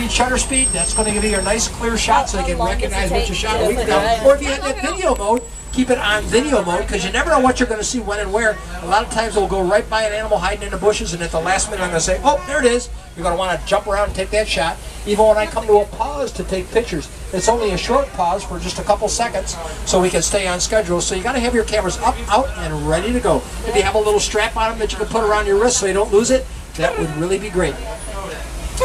speed, shutter speed. That's going to give you a nice clear shot so you can recognize what you shot a week ago. Or if you have that video mode, keep it on video mode because you never know what you're going to see when and where. A lot of times we'll go right by an animal hiding in the bushes, and at the last minute I'm going to say, oh, there it is. You're going to want to jump around and take that shot. Even when I come to a pause to take pictures, it's only a short pause for just a couple seconds so we can stay on schedule. So you got to have your cameras up, out, and ready to go. If you have a little strap on them that you can put around your wrist so you don't lose it, that would really be great. Now,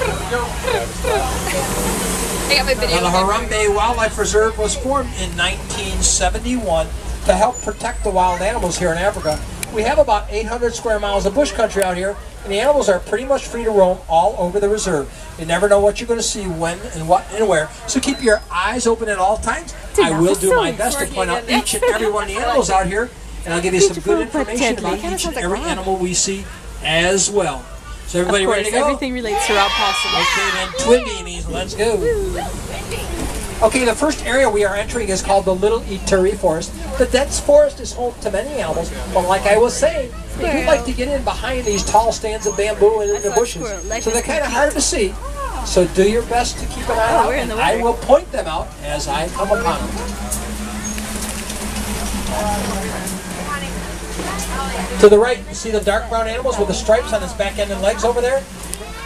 the Harambe Wildlife Reserve was formed in 1971 to help protect the wild animals here in Africa. We have about 800 square miles of bush country out here, and the animals are pretty much free to roam all over the reserve. You never know what you're going to see, when, and what, and where. So keep your eyes open at all times. I will do my best to point out each and every one of the animals out here, and I'll give you some good information about each and every animal we see as well. So everybody ready to go? Everything relates to Rob Paulsen. Okay, then twin beanies, let's go. Okay, the first area we are entering is called the Little Ituri Forest. The dense forest is home to many animals, but like I was saying, they do like to get in behind these tall stands of bamboo and in the bushes. So they're kind of hard to see. So do your best to keep an eye out, and I will point them out as I come upon them. To the right, you see the dark brown animals with the stripes on its back end and legs over there?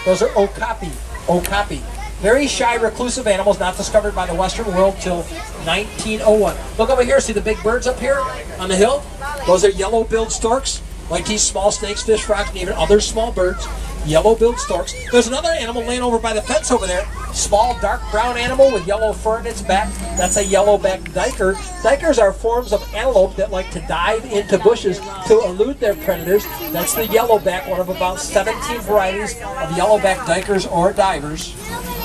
Those are okapi. Okapi. Very shy, reclusive animals not discovered by the Western world till 1901. Look over here, see the big birds up here on the hill? Those are yellow-billed storks, like these small snakes, fish frogs, and even other small birds. Yellow-billed storks. There's another animal laying over by the fence over there. Small, dark brown animal with yellow fur on its back. That's a yellow-backed duiker. Duikers are forms of antelope that like to dive into bushes to elude their predators. That's the yellowback, one of about 17 varieties of yellowback duikers or divers.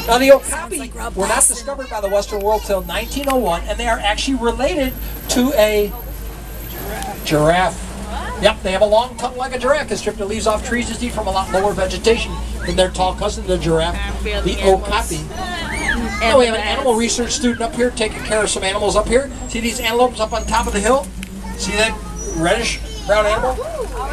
Now the okapi were not discovered by the Western world till 1901, and they are actually related to a giraffe. Yep, they have a long tongue like a giraffe. Can strip the leaves off trees to eat from a lot lower vegetation than their tall cousin, the giraffe, the okapi. Now we have an animal research student up here taking care of some animals up here. See these antelopes up on top of the hill? See that reddish brown animal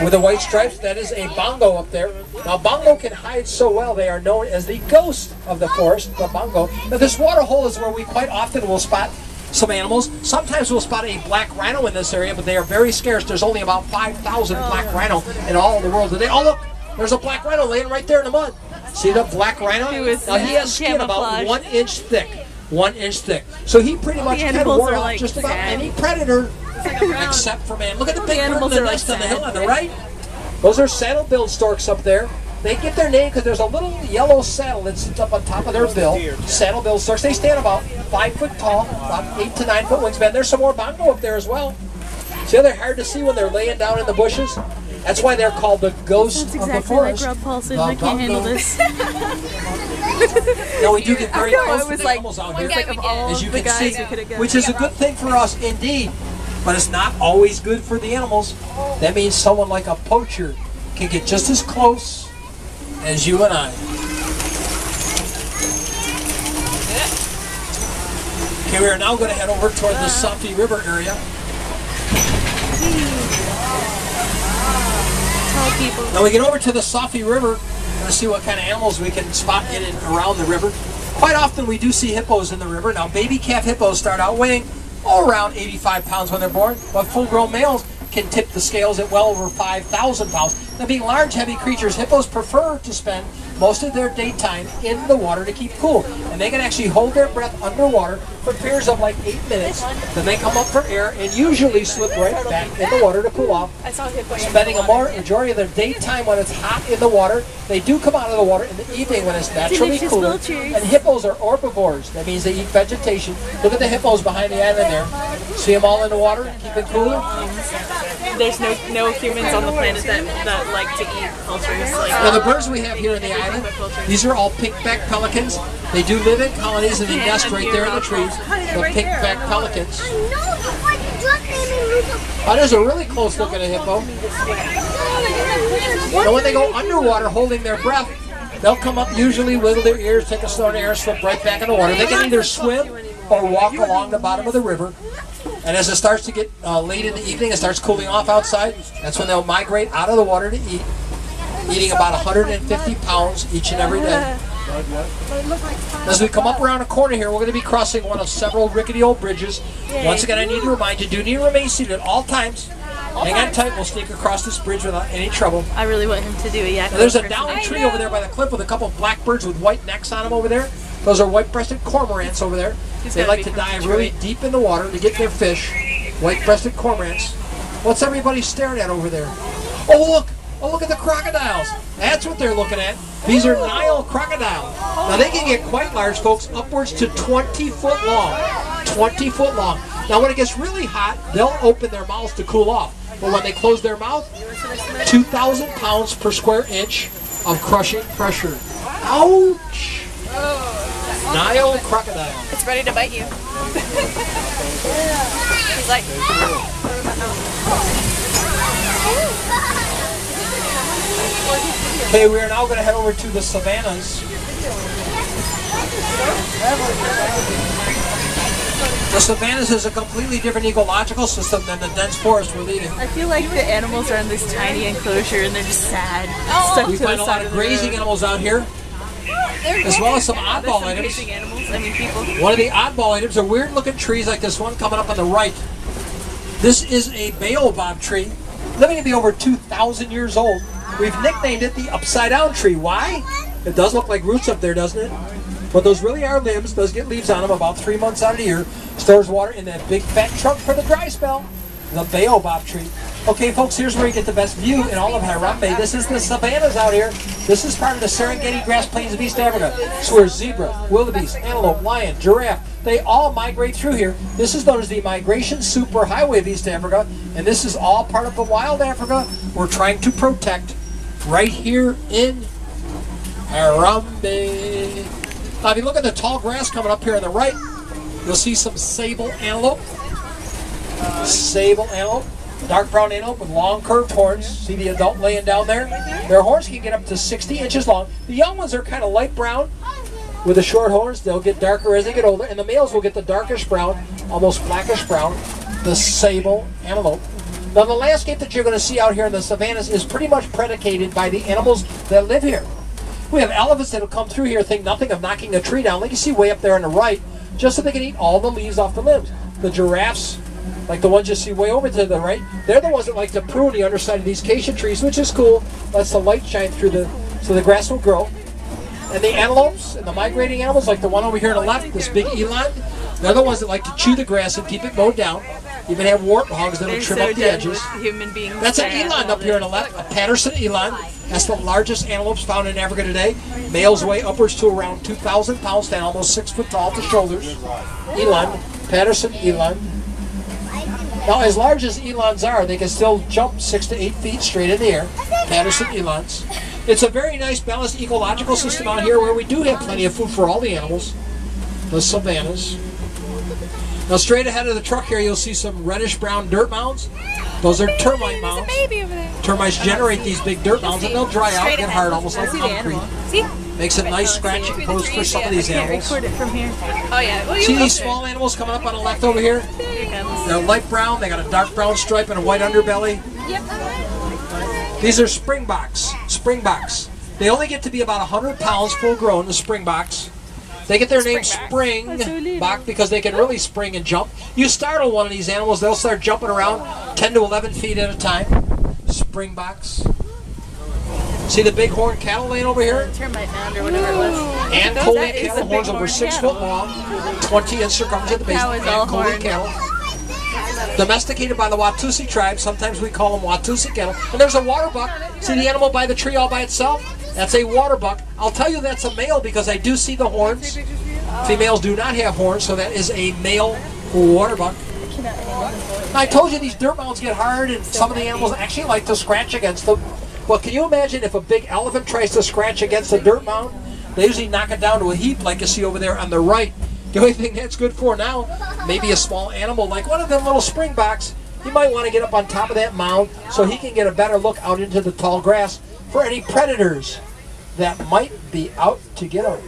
with the white stripes? That is a bongo up there. Now bongo can hide so well they are known as the ghost of the forest, the bongo. Now this water hole is where we quite often will spot some animals. Sometimes we'll spot a black rhino in this area, but they are very scarce. There's only about 5,000 black rhino in all the world today. Oh look, there's a black rhino laying right there in the mud. See the black rhino? Now he has skin about 1 inch thick. 1 inch thick. So he pretty much can ward off just about any predator except for man. Look at the big bird in the nest on the hill on the right. Those are saddle-billed storks up there. They get their name because there's a little yellow saddle that sits up on top of their bill. Saddle-billed storks. They stand about 5 foot tall, about 8 to 9 foot wingspan. There's some more bongo up there as well. See how they're hard to see when they're laying down in the bushes? That's why they're called the ghosts of the forest. Like Rob Paulsen. I can't handle this. No, we do get very close to the animals out here, as you can see, which is a good thing for us indeed. But it's not always good for the animals. That means someone like a poacher can get just as close as you and I. Okay, we are now going to head over toward the Safi River area. Now we get over to the Safi River and see what kind of animals we can spot in and around the river. Quite often we do see hippos in the river. Now baby calf hippos start out weighing around 85 pounds when they're born, but full-grown males can tip the scales at well over 5,000 pounds. Now being large, heavy creatures, hippos prefer to spend most of their daytime in the water to keep cool. And they can actually hold their breath underwater for periods of like 8 minutes. Then they come up for air and usually slip right back in the water to cool off. Spending a majority of their daytime when it's hot in the water. They do come out of the water in the evening when it's naturally cooler. And hippos are herbivores. That means they eat vegetation. Look at the hippos behind the island there. See them all in the water, keep it cooler? There's no humans on the planet that like to eat vultures. Now the birds we have here in the island, these are all pink-backed pelicans. They do live in colonies and they nest right there in the trees. The pink-backed pelicans. Oh, there's a really close look at a hippo. Now when they go underwater holding their breath, they'll come up, usually wiggle their ears, take a snort of air, slip right back in the water. They can either swim or walk along the bottom of the river. And as it starts to get late in the evening, it starts cooling off outside, that's when they'll migrate out of the water to eat, eating about 150 pounds each and every day. As we come up around a corner here, we're going to be crossing one of several rickety old bridges. Once again, I need to remind you, do need to remain seated at all times. Hang on tight, we'll sneak across this bridge without any trouble. I really want him to do a yak. Now, there's a downed tree over there by the cliff with a couple of blackbirds with white necks on them over there. Those are white-breasted cormorants over there. They like to dive really deep in the water to get their fish. White-breasted cormorants. What's everybody staring at over there? Oh, look! Oh, look at the crocodiles. That's what they're looking at. These are Nile crocodiles. Now, they can get quite large, folks, upwards to 20 foot long. 20 foot long. Now, when it gets really hot, they'll open their mouths to cool off. But when they close their mouth, 2,000 pounds per square inch of crushing pressure. Ouch! Nile crocodile. It's ready to bite you. He's like... Okay, we are now going to head over to the savannas. The savannas is a completely different ecological system than the dense forest we're leaving. I feel like the animals are in this tiny enclosure and they're just sad. Stuck We to find the a side lot of of the grazing road. animals out here, as well as some There's oddball some items. grazing animals. I mean, people. One of the oddball items are weird-looking trees like this one coming up on the right. This is a baobab tree, living to be over 2,000 years old. We've nicknamed it the upside-down tree. Why? It does look like roots up there, doesn't it? But those really are limbs. Does get leaves on them about 3 months out of the year. Stores water in that big fat trunk for the dry spell. The baobab tree. Okay, folks, here's where you get the best view in all of Harambe. This is the savannas out here. This is part of the Serengeti grass plains of East Africa. So where zebra, wildebeest, antelope, lion, giraffe, they all migrate through here. This is known as the Migration Superhighway of East Africa, and this is all part of the wild Africa we're trying to protect right here in Harambe. Now, if you look at the tall grass coming up here on the right, you'll see some sable antelope. Sable antelope. Dark brown antelope with long curved horns. See the adult laying down there? Their horns can get up to 60 inches long. The young ones are kind of light brown with the short horns. They'll get darker as they get older, and the males will get the darkish brown, almost blackish brown, the sable antelope. Now, the landscape that you're going to see out here in the savannas is pretty much predicated by the animals that live here. We have elephants that will come through here, think nothing of knocking a tree down, like you see way up there on the right, just so they can eat all the leaves off the limbs. The giraffes, like the ones you see way over to the right, they're the ones that like to prune the underside of these acacia trees, which is cool. Lets the light shine through so the grass will grow. And the antelopes and the migrating animals, like the one over here on the left, this big eland, they're the ones that like to chew the grass and keep it mowed down. You even have warthogs that'll trim up the edges. Human beings. That's an eland up here on the left, a Patterson eland. That's the largest antelopes found in Africa today. Males weigh upwards to around 2,000 pounds, stand almost 6 foot tall at the shoulders. Eland, Patterson eland. Now, as large as elands are, they can still jump 6 to 8 feet straight in the air. Patterson elands. It's a very nice balanced ecological system out here where we do have plenty of food for all the animals. The savannas. Now, straight ahead of the truck here, you'll see some reddish-brown dirt mounds. Those are termite mounds. Termites generate these big dirt mounds, and they'll dry out and get hard, almost like concrete. Makes a nice scratching post for some of these animals. Record it from here. Oh yeah. Well, See these small animals coming up on the left over here? They're light brown. They got a dark brown stripe and a white underbelly. Yep. These are springboks. Springboks. They only get to be about 100 pounds full grown, the springboks. They get their name Springbok because they can really spring and jump. You startle one of these animals, they'll start jumping around 10 to 11 feet at a time. Springboks. See the big horned cattle laying over here? Termite mound or whatever it was. And coley cattle, horns over 6 foot long, 20 in circumference at the base. And coley cattle. Domesticated by the Watusi tribe, sometimes we call them Watusi cattle. And there's a water buck. See the animal by the tree all by itself? That's a water buck. I'll tell you that's a male because I do see the horns. Females do not have horns, so that is a male water buck. Now, I told you these dirt mounds get hard and some of the animals actually like to scratch against them. Well, can you imagine if a big elephant tries to scratch against a dirt mound? They usually knock it down to a heap like you see over there on the right. The only thing that's good for now, maybe a small animal like one of them little springboks, he might want to get up on top of that mound so he can get a better look out into the tall grass for any predators that might be out to get him.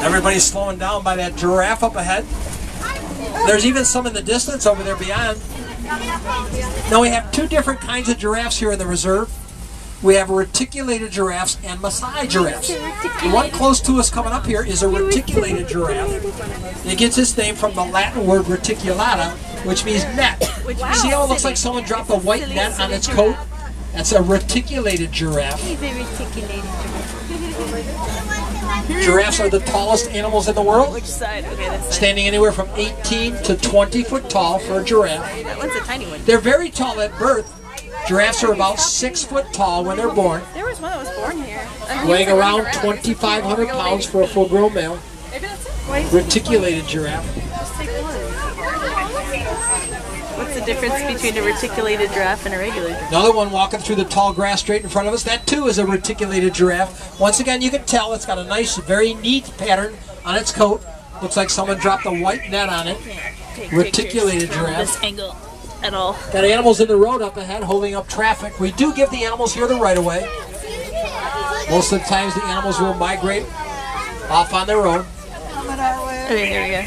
Everybody's slowing down by that giraffe up ahead. There's even some in the distance over there beyond. Now we have two different kinds of giraffes here in the reserve. we have reticulated giraffes and Maasai giraffes. The one close to us coming up here is a reticulated giraffe. It gets its name from the Latin word reticulata, which means net. See how it looks like someone dropped a white net on its coat? That's a reticulated giraffe. Giraffes are the tallest animals in the world. Which side? Okay, this side. Standing anywhere from 18 to 20 foot tall for a giraffe. That one's a tiny one. They're very tall at birth. Giraffes are about 6 foot tall when they're born, There was one that was born here. weighing around 2,500 pounds for a full-grown male. Maybe that's it. Reticulated giraffe. Just take one. What's the difference between a reticulated giraffe and a regular giraffe? Another one walking through the tall grass straight in front of us. That too is a reticulated giraffe. Once again, you can tell it's got a nice, very neat pattern on its coat. Looks like someone dropped a white net on it. Reticulated giraffe. This angle at all. Got animals in the road up ahead holding up traffic. We do give the animals here the right of way. Most of the times the animals will migrate off on their own. Okay, here we go.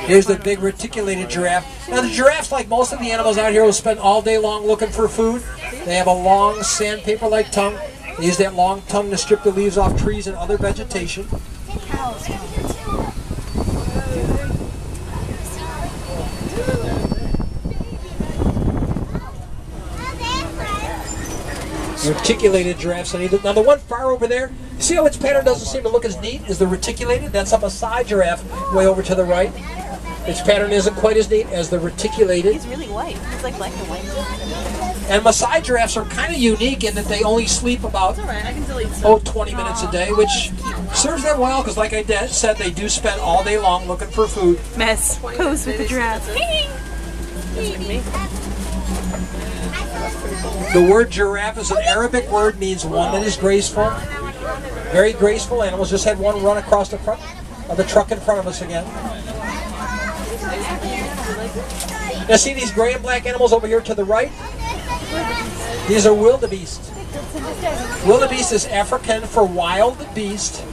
Here's the big reticulated giraffe. Now the giraffes, like most of the animals out here, will spend all day long looking for food. They have a long sandpaper-like tongue. They use that long tongue to strip the leaves off trees and other vegetation. Reticulated giraffes. Now the one far over there, see how its pattern doesn't seem to look as neat as the reticulated? That's a Maasai giraffe way over to the right. Its pattern isn't quite as neat as the reticulated. He's really white. He's like black and white. And Maasai giraffes are kind of unique in that they only sleep about 20 minutes a day, which serves them well because, like I said, they do spend all day long looking for food. Mess. Pose with the giraffe. The word giraffe is an Arabic word, means one that is graceful. Very graceful animals. Just had one run across the front of the truck in front of us again. Now see these gray and black animals over here to the right? These are wildebeest. Wildebeest is African for wild beast.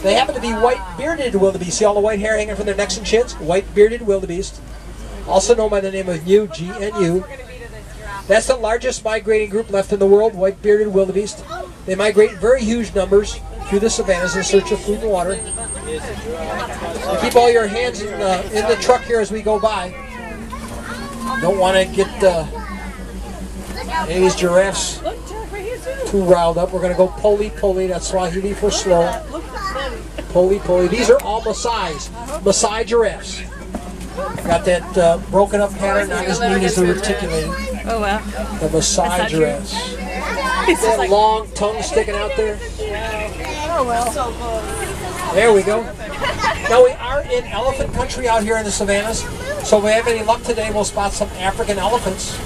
They happen to be white-bearded wildebeest. See all the white hair hanging from their necks and chins? White-bearded wildebeest. Also known by the name of gnu, G-N-U. That's the largest migrating group left in the world, white-bearded wildebeest. They migrate in very huge numbers through the savannas in search of food and water. So keep all your hands in the truck here as we go by. Don't want to get any of these giraffes too riled up. We're going to go poli-poli. That's Swahili for slow. Poli-poli. These are all Maasais. Maasai giraffes. Got that broken up pattern, not as neat as the reticulated. Oh wow. The Maasai giraffes. That long tongue sticking out there. Oh well. There we go. Now we are in elephant country out here in the savannas, so if we have any luck today, we'll spot some African elephants.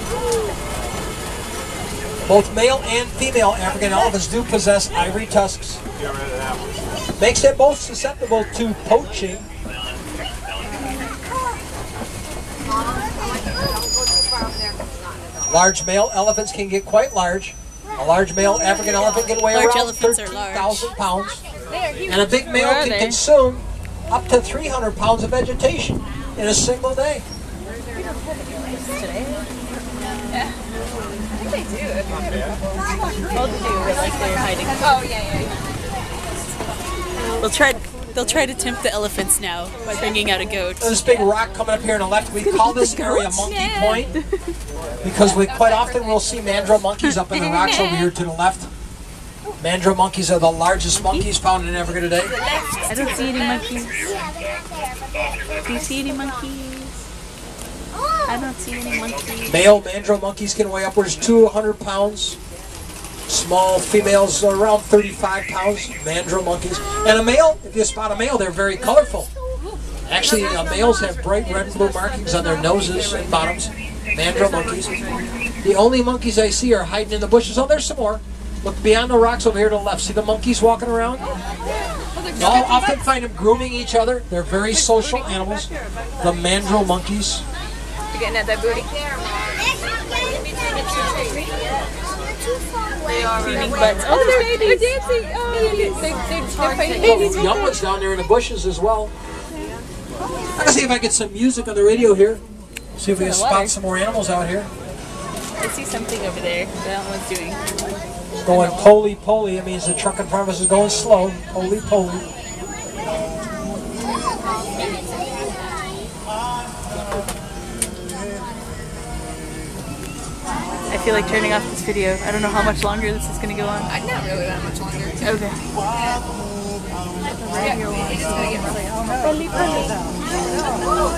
Both male and female African elephants do possess ivory tusks. Makes them both susceptible to poaching. Large male elephants can get quite large. A large male African elephant can weigh around 13,000 pounds. And a big male can consume up to 300 pounds of vegetation in a single day. They do. Both do, but like they're hiding. Oh yeah. They'll try to tempt the elephants now by bringing out a goat. There's this big rock coming up here on the left. We call this area Monkey Point because we quite often will see mandrill monkeys up in the rocks over here to the left. Mandrill monkeys are the largest monkeys found in Africa today. I don't see any monkeys. Do you see any monkeys? I don't see any monkeys. Male mandrill monkeys can weigh upwards to 200 pounds. Small females are around 35 pounds, mandrill monkeys. And a male, if you spot a male, they're very colorful. Actually, males have bright red and blue markings on their noses and bottoms. Mandrill monkeys. The only monkeys I see are hiding in the bushes. Oh, there's some more. Look beyond the rocks over here to the left. See the monkeys walking around? You'll often find them grooming each other. They're very social animals. The mandrill monkeys. You're getting at that booty? Cleaning butts. Oh, they're dancing. Oh, they're fighting babies. Young ones down there in the bushes as well. I'm going to see if I get some music on the radio here. See if we can spot some more animals out here. I see something over there that one's doing. Going poly-poly, it means the truck in front of us is going slow. Poly-poly. I feel like turning off this video. I don't know how much longer this is going to go on. Not really that much longer. Okay.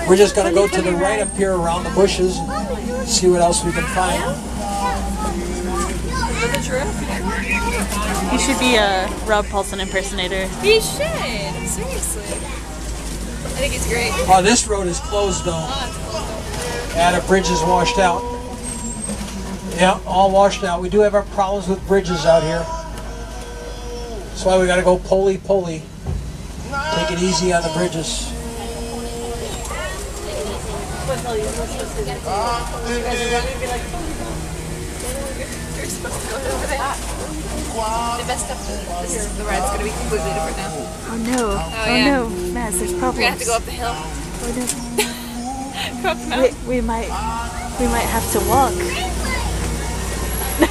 We're just going to go to the right up here around the bushes, see what else we can find. He should be a Rob Paulsen impersonator. He should. Seriously. I think it's great. Oh, this road is closed though. Yeah, the bridge is washed out. Yeah, all washed out. We do have our problems with bridges out here. That's why we got to go poly-poly. Take it easy on the bridges. The best stuff, the ride's going to be completely different now. Oh no. Oh yeah. no. Maz, there's problems. We're going to have to go up the hill. Go up the mountain. We might have to walk.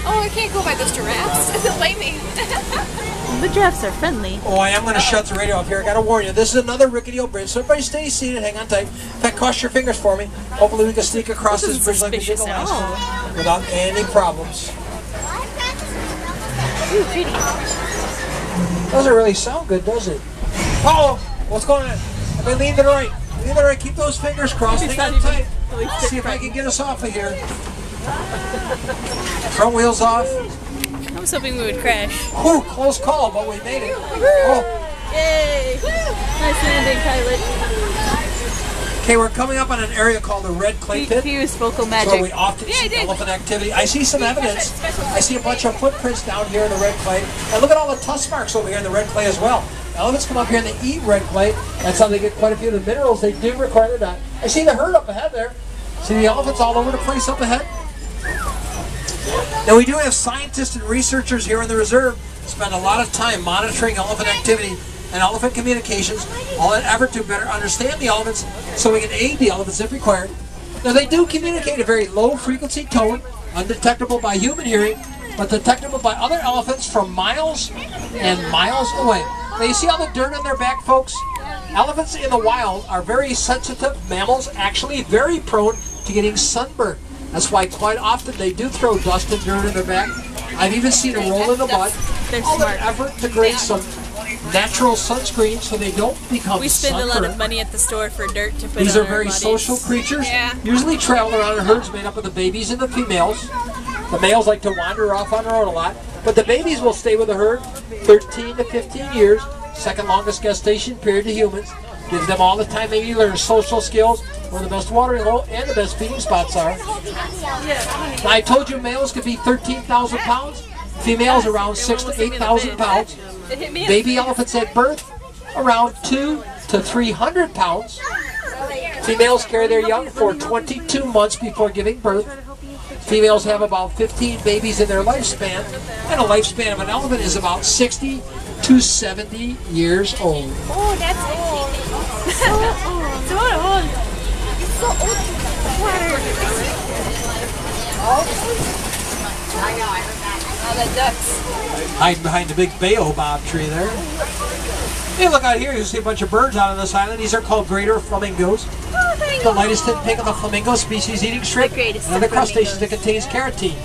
Oh, I can't go by those giraffes. They'll bite me. The giraffes are friendly. Oh, I am going to shut the radio off here. I got to warn you, this is another rickety old bridge, so everybody stay seated, hang on tight. In fact, cross your fingers for me. Hopefully we can sneak across this bridge like we did the last one without any problems. Ooh, pretty. Doesn't really sound good, does it? Uh-oh! What's going on? Okay, lean to the right. Lean to the right. Keep those fingers crossed. Hang on tight. See if I can get us off of here. Front wheels off. I was hoping we would crash. Whew, close call, but we made it. Oh. Yay! Nice landing, pilot. Okay, we're coming up on an area called the Red Clay Pit. He used vocal Where magic. we often see elephant activity. I see some evidence. I see a bunch of footprints down here in the red clay. And look at all the tusk marks over here in the red clay as well. Elephants come up here and they eat red clay. That's how they get quite a few of the minerals they do require their diet. I see the herd up ahead there. See the elephants all over the place up ahead? Now we do have scientists and researchers here in the reserve spend a lot of time monitoring elephant activity and elephant communications, all in an effort to better understand the elephants so we can aid the elephants if required. Now they do communicate a very low frequency tone, undetectable by human hearing, but detectable by other elephants from miles and miles away. Now you see all the dirt on their back, folks? Elephants in the wild are very sensitive mammals, actually very prone to getting sunburned. That's why quite often they do throw dust and dirt in their back. I've even seen them roll in the mud. All in an effort to create some natural sunscreen so they don't become We spend sunburned. a lot of money at the store for dirt to put These on are our very bodies. social creatures, Yeah. usually travel around in herds made up of the babies and the females. The males like to wander off on their own a lot, but the babies will stay with the herd 13 to 15 years, second longest gestation period to humans. Gives them all the time they need to learn social skills, where the best watering hole and the best feeding spots are. Now, I told you males could be 13,000 pounds, females around 6,000 to 8,000 pounds. Baby elephants at birth around 200 to 300 pounds. Females carry their young for 22 months before giving birth. Females have about 15 babies in their lifespan, and a lifespan of an elephant is about 60 to 70 years old. Oh, that's old. So old. So old. Oh, the ducks. Hiding behind the big baobab tree there. Hey, look out here, you see a bunch of birds out on this island. These are called greater flamingos. The lightest tint pink of the flamingo species eating shrimp and other crustaceans that contains carotene.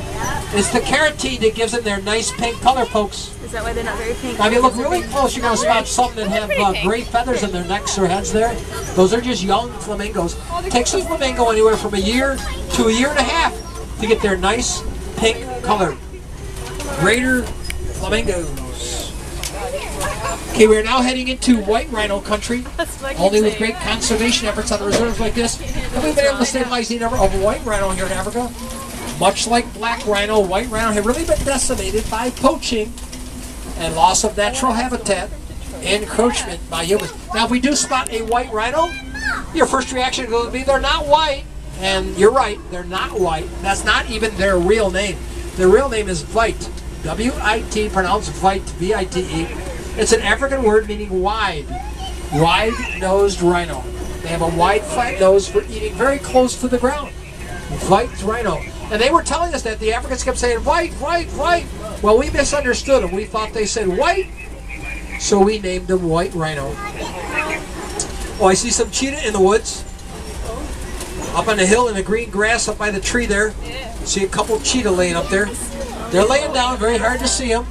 It's the carotene that gives them their nice pink color, folks. Is that why they're not very pink? Now, if you look really close, you're going to spot some that have gray feathers in their necks or heads there. Those are just young flamingos. It takes a flamingo anywhere from a year to a year and a half to get their nice pink color. Greater flamingos. Okay, we're now heading into white rhino country. Only with great conservation efforts on the reserves like this have we been able to stabilize the number of white rhino here in Africa. Much like black rhino, white rhino have really been decimated by poaching and loss of natural habitat and encroachment by humans. Now, if we do spot a white rhino, your first reaction will be they're not white. And you're right, they're not white. That's not even their real name. Their real name is Vite. W-I-T, pronounced Vite, V-I-T-E. It's an African word meaning wide. Wide-nosed rhino. They have a wide, flat nose for eating very close to the ground. Vite rhino. And they were telling us that the Africans kept saying, Vite, Vite, Vite. Well, we misunderstood them. We thought they said white, so we named them white rhino. Oh, I see some cheetah in the woods. Up on the hill in the green grass up by the tree there. See a couple cheetah laying up there. They're laying down, very hard to see them.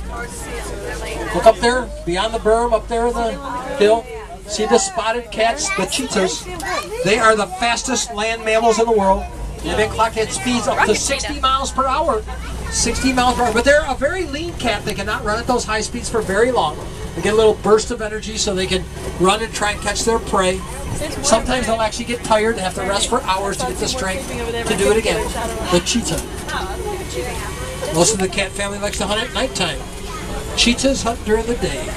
Look up there, beyond the berm, up there in the hill. See the spotted cats, the cheetahs. They are the fastest land mammals in the world. They've been clocked at speeds up to 60 miles per hour. 60 miles per hour. But they're a very lean cat. They cannot run at those high speeds for very long. They get a little burst of energy so they can run and try and catch their prey. Sometimes they'll actually get tired. They have to rest for hours to get the strength to do it again. The cheetah. Most of the cat family likes to hunt at nighttime. Cheetahs hunt during the day.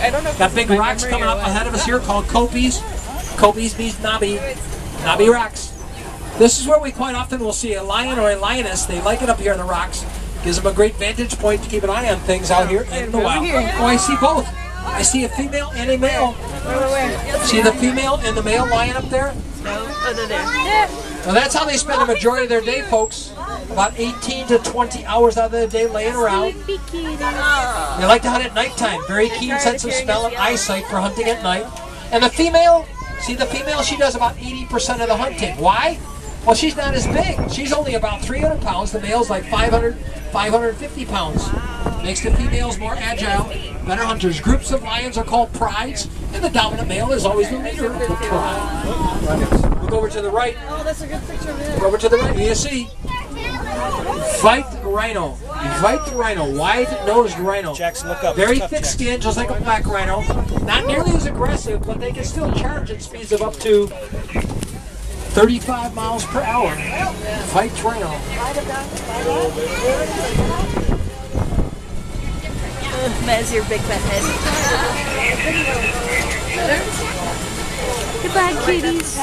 I don't know if got big rocks coming up ahead of us here called kopies. Kopies means knobby. Knobby rocks. This is where we quite often will see a lion or a lioness. They like it up here in the rocks. Gives them a great vantage point to keep an eye on things out here in the wild. Oh, I see both. I see a female and a male. See the female and the male lion up there? Well, that's how they spend the majority of their day, folks. About 18 to 20 hours out of the day laying around. They like to hunt at nighttime. Very keen sense of smell and eyesight for hunting at night. And the female, see the female, she does about 80% of the hunting. Why? Well, she's not as big. She's only about 300 pounds. The male's like 500, 550 pounds. Makes the females more agile, better hunters. Groups of lions are called prides, and the dominant male is always the leader of the pride. Look over to the right. Oh, that's a good picture of it. Look over to the right. You see? White rhino. White rhino. Wide-nosed rhino. Jackson, look up. Very thick skin, just like a black rhino. Not nearly as aggressive, but they can still charge at speeds of up to 35 miles per hour. White rhino. Maz, your big fat head. Goodbye, cuties.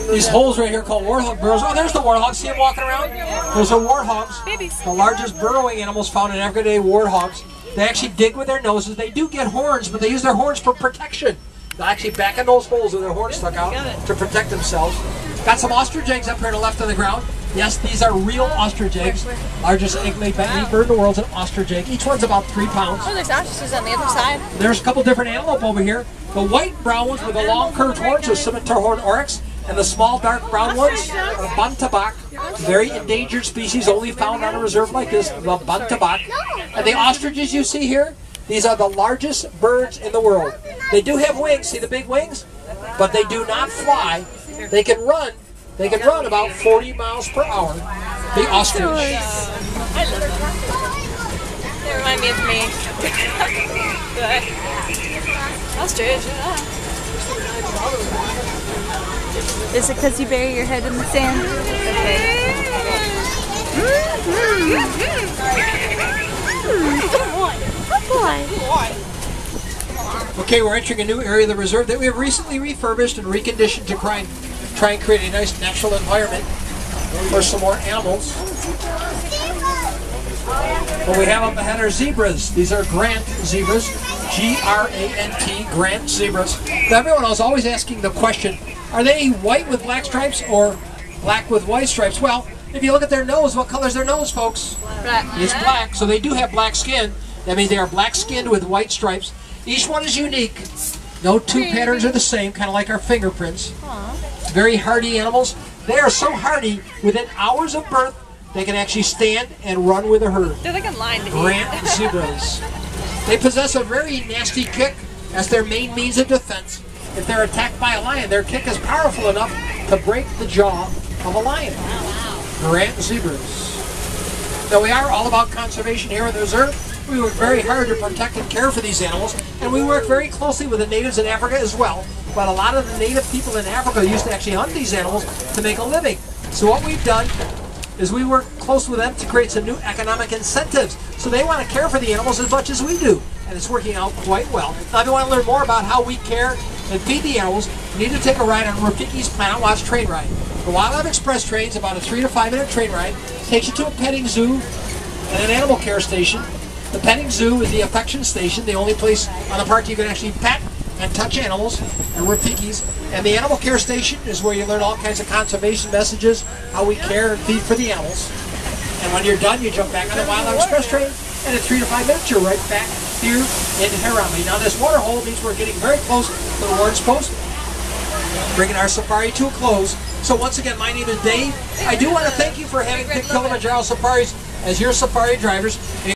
These holes right here called warthog burrows. Oh, there's the warthog. See them walking around? Those are warthogs. The largest burrowing animals found in Africa today, warthogs. They actually dig with their noses. They do get horns, but they use their horns for protection. They'll actually back in those holes with their horns stuck out to protect themselves. Got some ostrich eggs up here on the left of the ground. Yes, these are real ostrich eggs. Largest egg laid by any bird in the world is an ostrich egg. Each one's about 3 pounds. Oh, there's ostriches on the other side. There's a couple different antelope over here. The white brown ones with the long curved horns are scimitar horn oryx, and the small dark brown ones are bantabak. Very endangered species, only found on a reserve like this, the bantabak. And the ostriches you see here, these are the largest birds in the world. They do have wings, see the big wings? But they do not fly. They can run. They can run about 40 miles per hour. The ostrich. I love them. They remind me of me. Ostrich. Is it because you bury your head in the sand? Okay, we're entering a new area of the reserve that we have recently refurbished and reconditioned to try and create a nice natural environment for some more animals. What we have up ahead are zebras. These are Grant zebras, G-R-A-N-T, Grant zebras. Now, everyone was always asking the question, are they white with black stripes or black with white stripes? Well, if you look at their nose, what color is their nose, folks? Black. It's black, so they do have black skin. That means they are black skinned with white stripes. Each one is unique. No two patterns are the same, kind of like our fingerprints. Very hardy animals. They are so hardy, within hours of birth, they can actually stand and run with a herd. They're like a line to Grant zebras. They possess a very nasty kick as their main means of defense. If they're attacked by a lion, their kick is powerful enough to break the jaw of a lion. Grant zebras. Now, we are all about conservation here at the reserve. We work very hard to protect and care for these animals, and we work very closely with the natives in Africa as well. But a lot of the native people in Africa used to actually hunt these animals to make a living. So what we've done is we work close with them to create some new economic incentives. So they want to care for the animals as much as we do, and it's working out quite well. Now, if you want to learn more about how we care and feed the animals, you need to take a ride on Rafiki's Planet Watch train ride. The Wildlife Express train is about a 3 to 5 minute train ride. Takes you to a petting zoo and an animal care station. The petting zoo is the affection station, the only place on the park you can actually pet and touch animals, and we're piggies. And the animal care station is where you learn all kinds of conservation messages, how we care and feed for the animals. And when you're done, you jump back on the Wildlife Express train, and in 3 to 5 minutes, you're right back here in Harambe. Now, this water hole means we're getting very close to the Warden's Post, bringing our safari to a close. So once again, my name is Dave. I do want to thank you for having picked Kilimanjaro Safaris as your safari drivers.